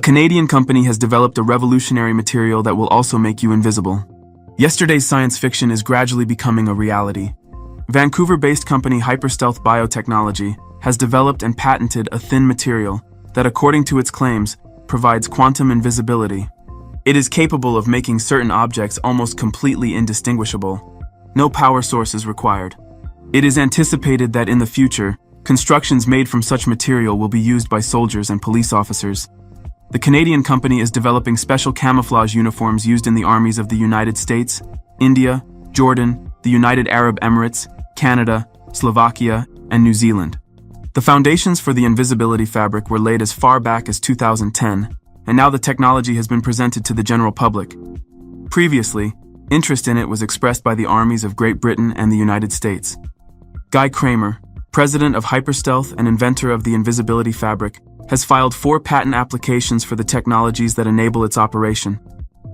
Canadian company has developed a revolutionary material that will also make you invisible. Yesterday's science fiction is gradually becoming a reality. Vancouver-based company Hyperstealth Biotechnology has developed and patented a thin material that, according to its claims, provides quantum invisibility. It is capable of making certain objects almost completely indistinguishable. No power source is required. It is anticipated that in the future, constructions made from such material will be used by soldiers and police officers. The Canadian company is developing special camouflage uniforms used in the armies of the United States, India, Jordan, the United Arab Emirates, Canada, Slovakia, and New Zealand. The foundations for the invisibility fabric were laid as far back as 2010, and now the technology has been presented to the general public. Previously, interest in it was expressed by the armies of Great Britain and the United States. Guy Kramer, president of Hyperstealth and inventor of the invisibility fabric, has filed 4 patent applications for the technologies that enable its operation.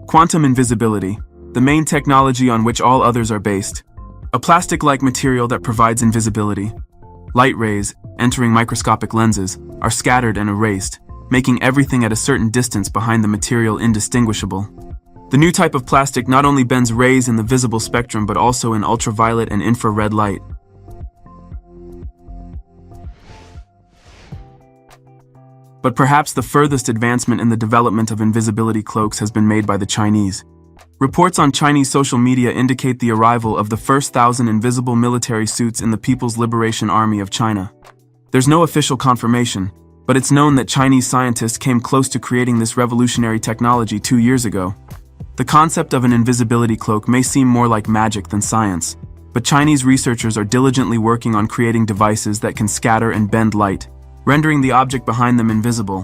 Quantum invisibility, the main technology on which all others are based. A plastic-like material that provides invisibility. Light rays, entering microscopic lenses, are scattered and erased, making everything at a certain distance behind the material indistinguishable. The new type of plastic not only bends rays in the visible spectrum but also in ultraviolet and infrared light. But perhaps the furthest advancement in the development of invisibility cloaks has been made by the Chinese. Reports on Chinese social media indicate the arrival of the first 1,000 invisible military suits in the People's Liberation Army of China. There's no official confirmation, but it's known that Chinese scientists came close to creating this revolutionary technology 2 years ago. The concept of an invisibility cloak may seem more like magic than science, but Chinese researchers are diligently working on creating devices that can scatter and bend light, rendering the object behind them invisible.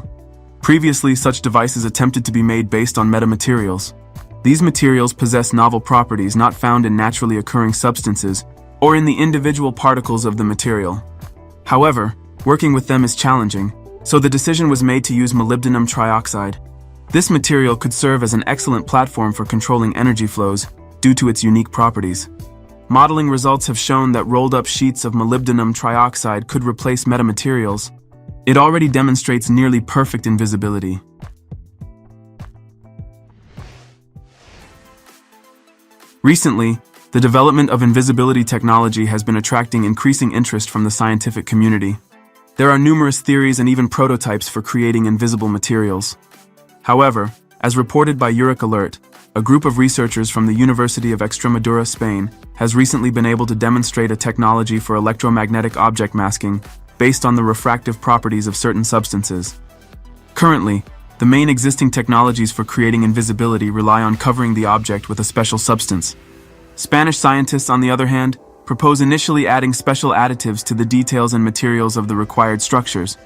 Previously, such devices attempted to be made based on metamaterials. These materials possess novel properties not found in naturally occurring substances or in the individual particles of the material. However, working with them is challenging, so the decision was made to use molybdenum trioxide. This material could serve as an excellent platform for controlling energy flows due to its unique properties. Modeling results have shown that rolled-up sheets of molybdenum trioxide could replace metamaterials. It already demonstrates nearly perfect invisibility. Recently, the development of invisibility technology has been attracting increasing interest from the scientific community. There are numerous theories and even prototypes for creating invisible materials. However, as reported by Euric Alert, a group of researchers from the University of Extremadura, Spain, has recently been able to demonstrate a technology for electromagnetic object masking based on the refractive properties of certain substances. Currently, the main existing technologies for creating invisibility rely on covering the object with a special substance. Spanish scientists, on the other hand, propose initially adding special additives to the details and materials of the required structures.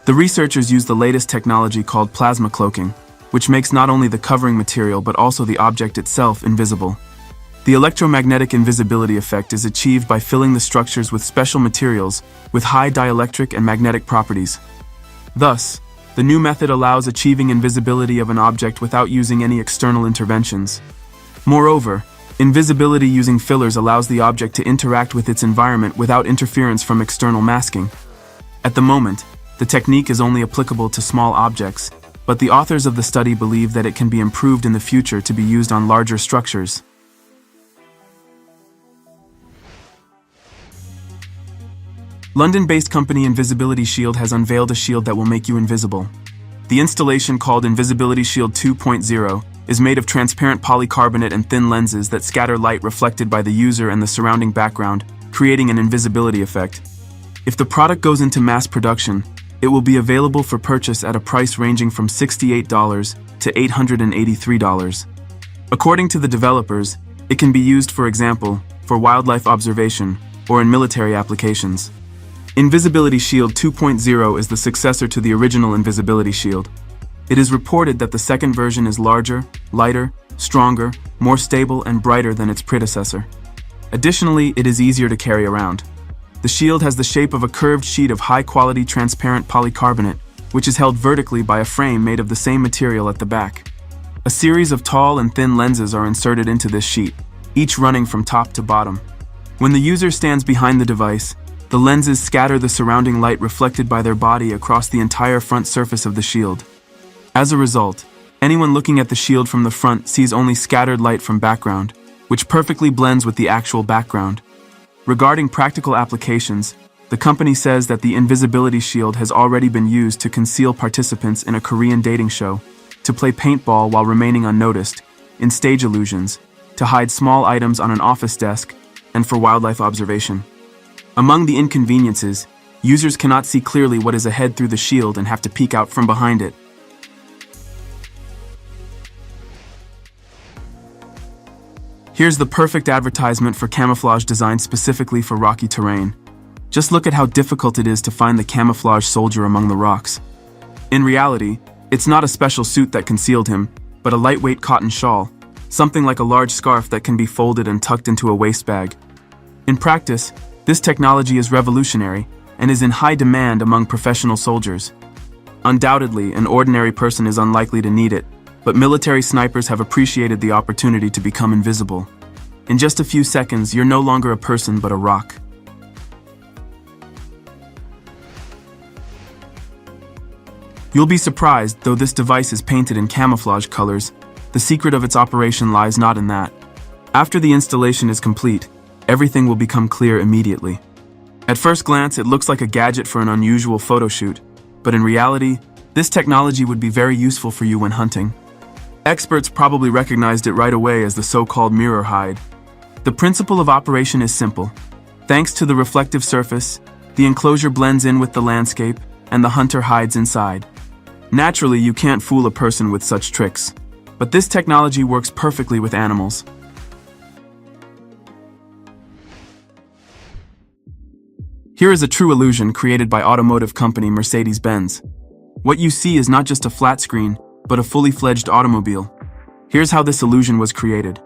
The researchers use the latest technology called plasma cloaking, which makes not only the covering material but also the object itself invisible. The electromagnetic invisibility effect is achieved by filling the structures with special materials with high dielectric and magnetic properties. Thus, the new method allows achieving invisibility of an object without using any external interventions. Moreover, invisibility using fillers allows the object to interact with its environment without interference from external masking. At the moment, the technique is only applicable to small objects, but the authors of the study believe that it can be improved in the future to be used on larger structures. London-based company Invisibility Shield has unveiled a shield that will make you invisible. The installation, called Invisibility Shield 2.0, is made of transparent polycarbonate and thin lenses that scatter light reflected by the user and the surrounding background, creating an invisibility effect. If the product goes into mass production, it will be available for purchase at a price ranging from $68 to $883. According to the developers, it can be used, for example, for wildlife observation or in military applications. Invisibility Shield 2.0 is the successor to the original Invisibility Shield. It is reported that the second version is larger, lighter, stronger, more stable, and brighter than its predecessor. Additionally, it is easier to carry around. The shield has the shape of a curved sheet of high-quality transparent polycarbonate, which is held vertically by a frame made of the same material at the back. A series of tall and thin lenses are inserted into this sheet, each running from top to bottom. When the user stands behind the device, the lenses scatter the surrounding light reflected by their body across the entire front surface of the shield. As a result, anyone looking at the shield from the front sees only scattered light from background, which perfectly blends with the actual background. Regarding practical applications, the company says that the invisibility shield has already been used to conceal participants in a Korean dating show, to play paintball while remaining unnoticed, in stage illusions, to hide small items on an office desk, and for wildlife observation. Among the inconveniences, users cannot see clearly what is ahead through the shield and have to peek out from behind it. Here's the perfect advertisement for camouflage designed specifically for rocky terrain. Just look at how difficult it is to find the camouflage soldier among the rocks. In reality, it's not a special suit that concealed him, but a lightweight cotton shawl, something like a large scarf that can be folded and tucked into a waist bag. In practice, this technology is revolutionary and is in high demand among professional soldiers. Undoubtedly, an ordinary person is unlikely to need it, but military snipers have appreciated the opportunity to become invisible. In just a few seconds, you're no longer a person but a rock. You'll be surprised, though this device is painted in camouflage colors, the secret of its operation lies not in that. After the installation is complete, everything will become clear immediately. At first glance, it looks like a gadget for an unusual photo shoot, but in reality, this technology would be very useful for you when hunting. Experts probably recognized it right away as the so-called mirror hide. The principle of operation is simple. Thanks to the reflective surface, the enclosure blends in with the landscape, and the hunter hides inside. Naturally, you can't fool a person with such tricks, but this technology works perfectly with animals. Here is a true illusion created by automotive company Mercedes-Benz. What you see is not just a flat screen, but a fully fledged automobile. Here's how this illusion was created.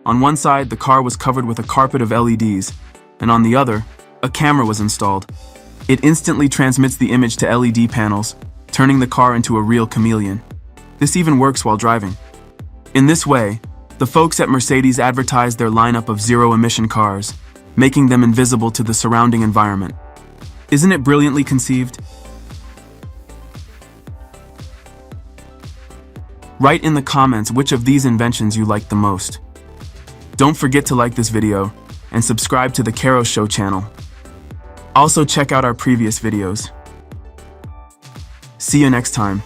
On one side, the car was covered with a carpet of LEDs, and on the other, a camera was installed. It instantly transmits the image to LED panels, turning the car into a real chameleon. This even works while driving. In this way, the folks at Mercedes advertised their lineup of zero-emission cars, making them invisible to the surrounding environment. Isn't it brilliantly conceived? Write in the comments which of these inventions you liked the most. Don't forget to like this video and subscribe to the Karo Show channel. Also check out our previous videos. See you next time.